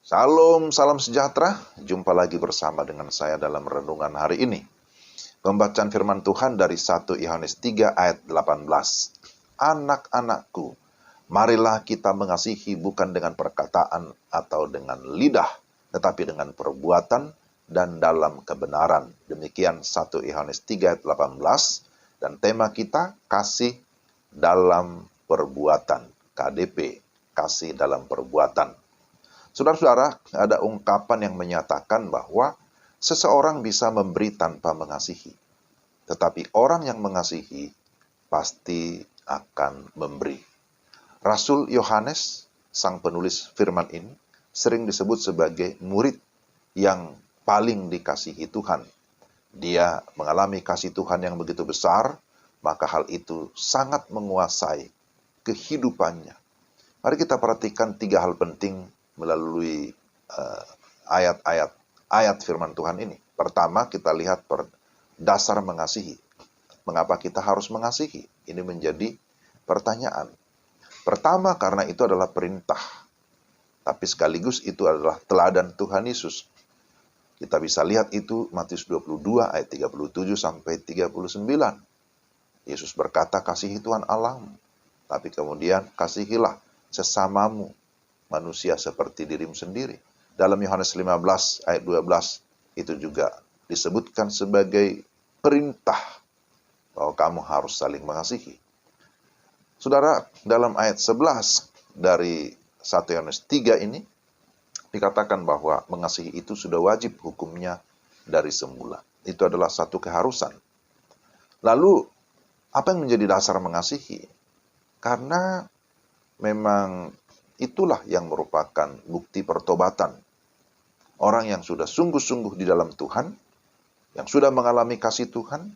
Salam, salam sejahtera. Jumpa lagi bersama dengan saya dalam renungan hari ini. Pembacaan firman Tuhan dari 1 Yohanes 3 ayat 18. Anak-anakku, marilah kita mengasihi bukan dengan perkataan atau dengan lidah, tetapi dengan perbuatan dan dalam kebenaran. Demikian 1 Yohanes 3 ayat 18. Dan tema kita, kasih dalam perbuatan. KDP, kasih dalam perbuatan. Saudara-saudara, ada ungkapan yang menyatakan bahwa seseorang bisa memberi tanpa mengasihi. Tetapi orang yang mengasihi pasti akan memberi. Rasul Yohanes, sang penulis firman ini, sering disebut sebagai murid yang paling dikasihi Tuhan. Dia mengalami kasih Tuhan yang begitu besar, maka hal itu sangat menguasai kehidupannya. Mari kita perhatikan 3 hal penting melalui ayat firman Tuhan ini. Pertama, kita lihat dasar mengasihi. Mengapa kita harus mengasihi? Ini menjadi pertanyaan. Pertama, karena itu adalah perintah. Tapi sekaligus itu adalah teladan Tuhan Yesus. Kita bisa lihat itu Matius 22 ayat 37 sampai 39. Yesus berkata, kasihi Tuhan Allahmu. Tapi kemudian kasihilah sesamamu, manusia seperti dirimu sendiri. Dalam Yohanes 15 ayat 12 itu juga disebutkan sebagai perintah bahwa kamu harus saling mengasihi. Saudara, dalam ayat 11 dari 1 Yohanes 3 ini dikatakan bahwa mengasihi itu sudah wajib hukumnya dari semula. Itu adalah satu keharusan. Lalu, apa yang menjadi dasar mengasihi? Karena memang itulah yang merupakan bukti pertobatan. Orang yang sudah sungguh-sungguh di dalam Tuhan, yang sudah mengalami kasih Tuhan,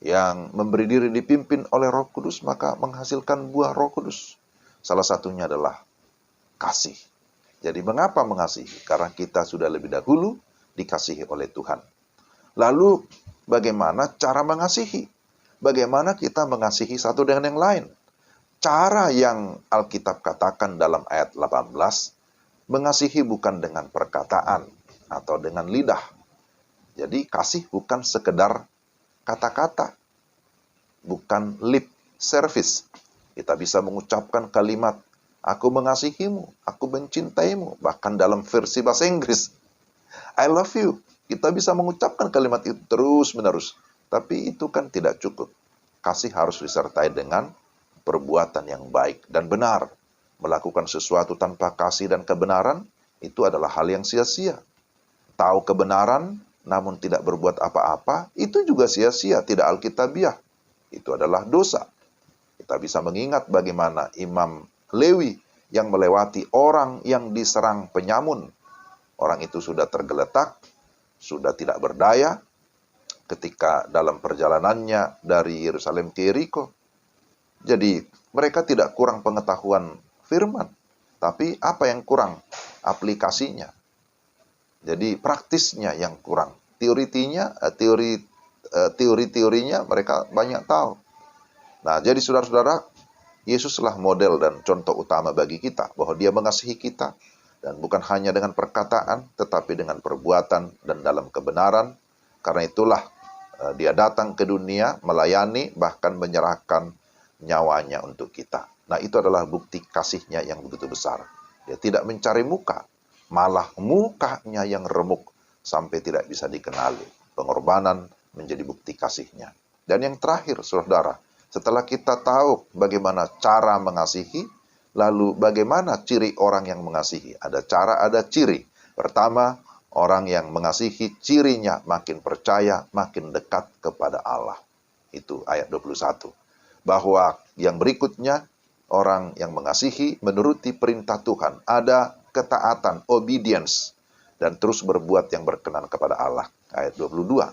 yang memberi diri dipimpin oleh Roh Kudus, maka menghasilkan buah Roh Kudus. Salah satunya adalah kasih. Jadi mengapa mengasihi? Karena kita sudah lebih dahulu dikasihi oleh Tuhan. Lalu bagaimana cara mengasihi? Bagaimana kita mengasihi satu dengan yang lain? Cara yang Alkitab katakan dalam ayat 18, mengasihi bukan dengan perkataan atau dengan lidah. Jadi kasih bukan sekedar kata-kata, bukan lip service. Kita bisa mengucapkan kalimat, aku mengasihimu, aku mencintaimu, bahkan dalam versi bahasa Inggris, I love you. Kita bisa mengucapkan kalimat itu terus-menerus. Tapi itu kan tidak cukup. Kasih harus disertai dengan perbuatan yang baik dan benar. Melakukan sesuatu tanpa kasih dan kebenaran, itu adalah hal yang sia-sia. Tahu kebenaran, namun tidak berbuat apa-apa, itu juga sia-sia, tidak alkitabiah. Itu adalah dosa. Kita bisa mengingat bagaimana Imam Lewi yang melewati orang yang diserang penyamun. Orang itu sudah tergeletak, sudah tidak berdaya, ketika dalam perjalanannya dari Yerusalem ke Yeriko. Jadi mereka tidak kurang pengetahuan firman, tapi apa yang kurang? Aplikasinya. Jadi praktisnya yang kurang. Teori-teorinya mereka banyak tahu. Nah, jadi saudara-saudara, Yesuslah model dan contoh utama bagi kita, bahwa dia mengasihi kita, dan bukan hanya dengan perkataan, tetapi dengan perbuatan dan dalam kebenaran. Karena itulah dia datang ke dunia, melayani, bahkan menyerahkan nyawanya untuk kita. Nah, itu adalah bukti kasihnya yang begitu besar. Dia tidak mencari muka, malah mukanya yang remuk sampai tidak bisa dikenali. Pengorbanan menjadi bukti kasihnya. Dan yang terakhir, saudara, setelah kita tahu bagaimana cara mengasihi, lalu bagaimana ciri orang yang mengasihi? Ada cara, ada ciri. Pertama, orang yang mengasihi cirinya makin percaya, makin dekat kepada Allah. Itu ayat 21. Bahwa yang berikutnya, orang yang mengasihi menuruti perintah Tuhan. Ada ketaatan, obedience, dan terus berbuat yang berkenan kepada Allah. Ayat 22.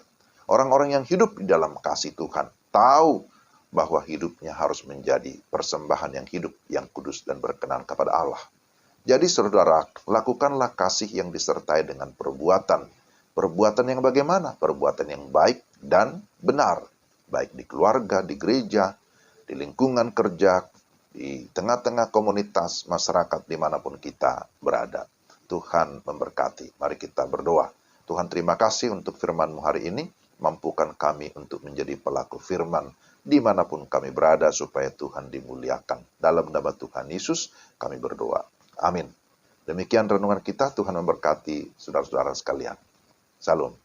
Orang-orang yang hidup di dalam kasih Tuhan tahu bahwa hidupnya harus menjadi persembahan yang hidup, yang kudus dan berkenan kepada Allah. Jadi saudara, lakukanlah kasih yang disertai dengan perbuatan. Perbuatan yang bagaimana? Perbuatan yang baik dan benar. Baik di keluarga, di gereja, di lingkungan kerja, di tengah-tengah komunitas masyarakat dimanapun kita berada. Tuhan memberkati. Mari kita berdoa. Tuhan, terima kasih untuk firman-Mu hari ini. Mampukan kami untuk menjadi pelaku firman dimanapun kami berada supaya Tuhan dimuliakan. Dalam nama Tuhan Yesus kami berdoa. Amin. Demikian renungan kita. Tuhan memberkati saudara-saudara sekalian. Salam.